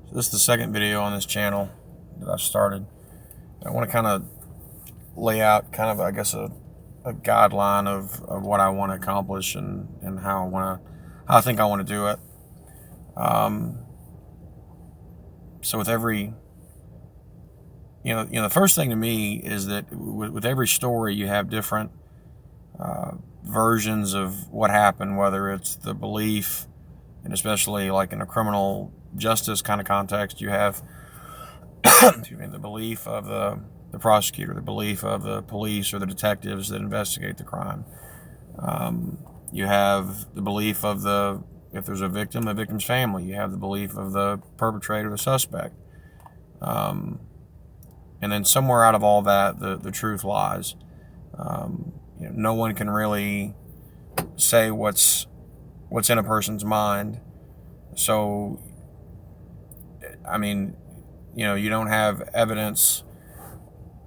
So this is the second video on this channel that I've started. I want to kind of lay out kind of, I guess, a guideline of what I want to accomplish and how I think I want to do it. So with every, the first thing to me is that with every story you have different versions of what happened, whether it's the belief, and especially like in a criminal justice kind of context, you have the belief of the prosecutor, the belief of the police or the detectives that investigate the crime. You have the belief of if there's a victim, the victim's family. You have the belief of the perpetrator, the suspect. And then somewhere out of all that, the truth lies. No one can really say what's in a person's mind. So, I mean, you don't have evidence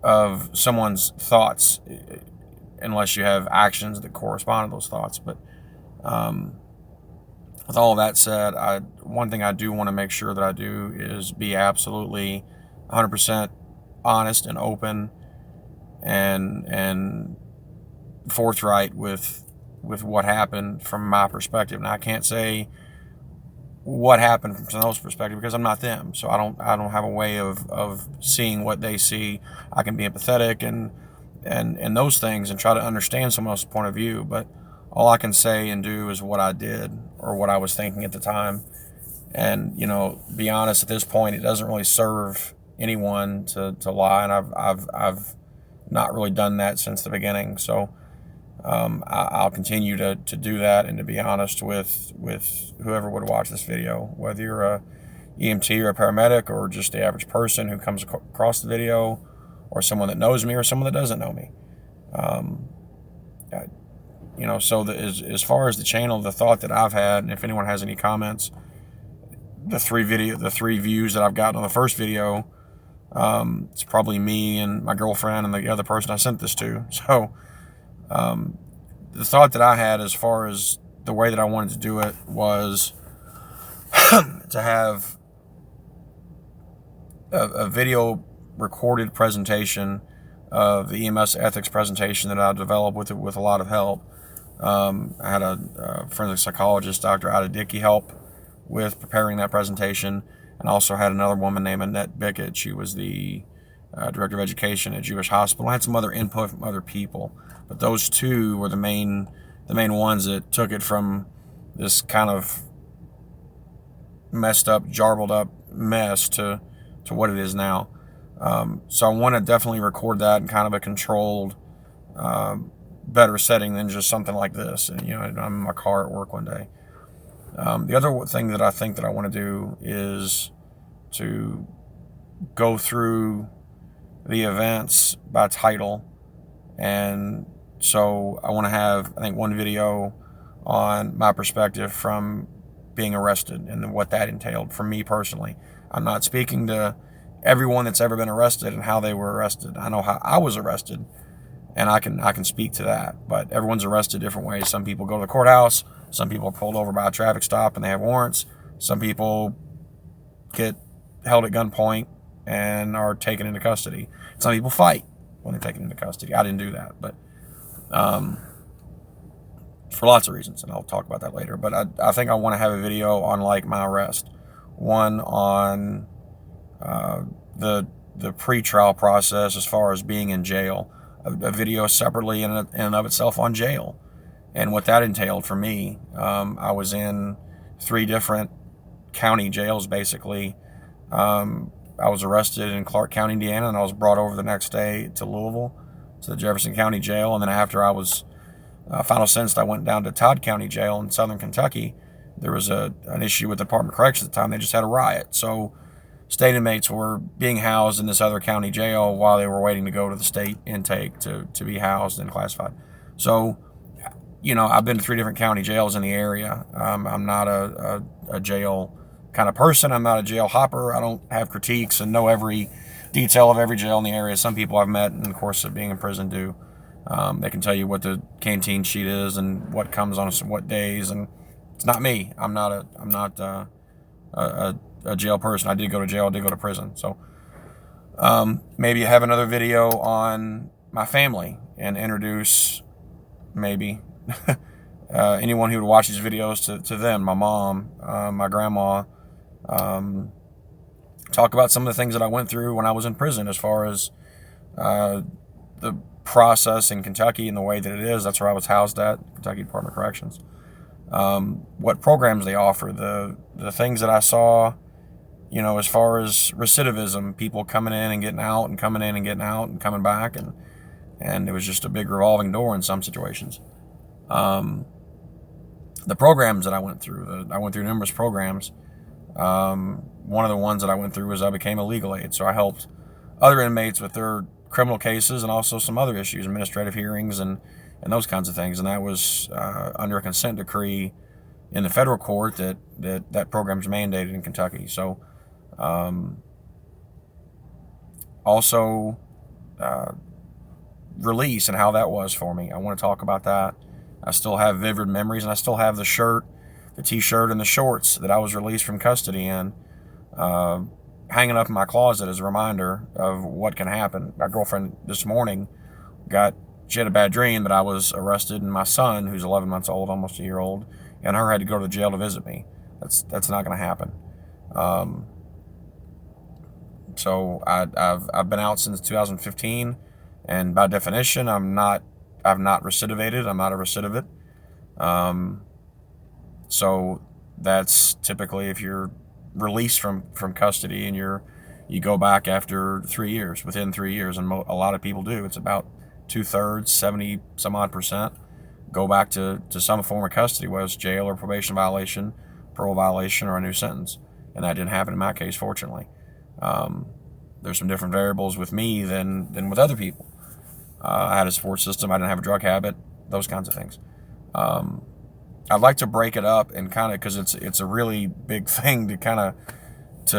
of someone's thoughts unless you have actions that correspond to those thoughts. But with all of that said, one thing I do want to make sure that I do is be absolutely 100% honest and open and forthright with what happened from my perspective. Now, I can't say what happened from someone's perspective because I'm not them, so I don't have a way of seeing what they see. I can be empathetic and those things and try to understand someone else's point of view, but all I can say and do is what I did or what I was thinking at the time. And be honest, at this point, it doesn't really serve anyone to lie, and I've not really done that since the beginning. So I'll continue to do that and to be honest with whoever would watch this video, whether you're a EMT or a paramedic or just the average person who comes across the video, or someone that knows me or someone that doesn't know me. So as far as the channel, the thought that I've had, and if anyone has any comments, the three views that I've gotten on the first video, it's probably me and my girlfriend and the other person I sent this to. So the thought that I had as far as the way that I wanted to do it was to have a video recorded presentation of the EMS ethics presentation that I developed with a lot of help. I had a forensic psychologist, Dr. Ida Dickey, help with preparing that presentation, and also had another woman named Annette Bickett. She was the director of education at Jewish Hospital. I had some other input from other people, but those two were the main ones that took it from this kind of messed up, jarbled up mess to what it is now. So I want to definitely record that in kind of a controlled, better setting than just something like this. And I'm in my car at work one day. The other thing that I think that I want to do is to go through the events by title. And so I want to have, I think, one video on my perspective from being arrested and what that entailed for me personally. I'm not speaking to everyone that's ever been arrested and how they were arrested. I know how I was arrested, and I can speak to that. But everyone's arrested different ways. Some people go to the courthouse. Some people are pulled over by a traffic stop and they have warrants. Some people get held at gunpoint and are taken into custody. Some people fight when they're taken into custody. I didn't do that, but for lots of reasons, and I'll talk about that later. But I think I want to have a video on like my arrest, one on the pre-trial process as far as being in jail, a video separately in and of itself on jail and what that entailed for me. I was in 3 different county jails basically. I was arrested in Clark County, Indiana, and I was brought over the next day to Louisville, to the Jefferson County Jail. And then after I was final sentenced, I went down to Todd County Jail in Southern Kentucky. There was an issue with the Department of Corrections at the time. They just had a riot. So state inmates were being housed in this other county jail while they were waiting to go to the state intake to be housed and classified. So, I've been to 3 different county jails in the area. I'm not a jail kind of person. I'm not a jail hopper. I don't have critiques and know every detail of every jail in the area. Some people I've met in the course of being in prison do. They can tell you what the canteen sheet is and what comes on what days, and it's not me. I'm not a jail person. I did go to jail. I did go to prison. So maybe have another video on my family and introduce maybe anyone who would watch these videos to them, my mom, my grandma. Talk about some of the things that I went through when I was in prison, as far as the process in Kentucky and the way that it is. That's where I was housed at, Kentucky Department of Corrections. What programs they offer, the things that I saw, as far as recidivism, people coming in and getting out and coming in and getting out and coming back, and it was just a big revolving door in some situations. The programs that I went through, I went through numerous programs. One of the ones that I went through was I became a legal aid, so I helped other inmates with their criminal cases and also some other issues, administrative hearings and those kinds of things. And that was under a consent decree in the federal court that program's mandated in Kentucky. So also release and how that was for me. I want to talk about that. I still have vivid memories, and I still have the shirt, the t-shirt, and the shorts that I was released from custody in, hanging up in my closet as a reminder of what can happen. My girlfriend this morning she had a bad dream that I was arrested, and my son, who's 11 months old, almost a year old, and her had to go to the jail to visit me. That's not going to happen. So I've been out since 2015, and by definition, I've not recidivated. I'm not a recidivant. So that's typically if you're released from custody and you go back after 3 years, within 3 years, and a lot of people do. It's about 2/3, 70 some odd percent, go back to some form of custody, whether it's jail or probation violation, parole violation, or a new sentence. And that didn't happen in my case, fortunately. There's some different variables with me than with other people. I had a support system. I didn't have a drug habit, those kinds of things. I'd like to break it up and kind of, because it's a really big thing to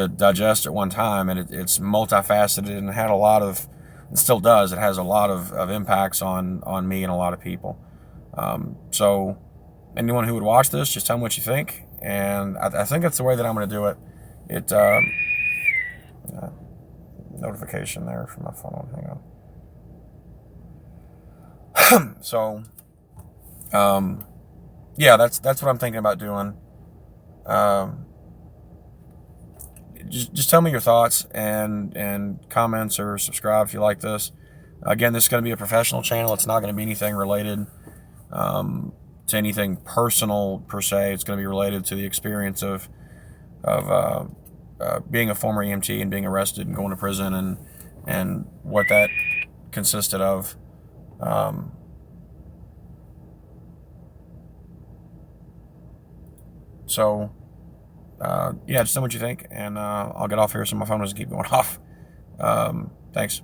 digest at one time, and it's multifaceted and had a lot of, it still does, it has a lot of impacts on me and a lot of people. So anyone who would watch this, just tell me what you think, and I think that's the way that I'm going to do it. Notification there from my phone. Hang on. So, yeah, that's what I'm thinking about doing. Just tell me your thoughts and comments, or subscribe if you like this. Again, this is going to be a professional channel. It's not going to be anything related to anything personal per se. It's going to be related to the experience of being a former EMT and being arrested and going to prison and what that consisted of. So, yeah, just tell me what you think, and I'll get off here so my phone doesn't keep going off. Thanks.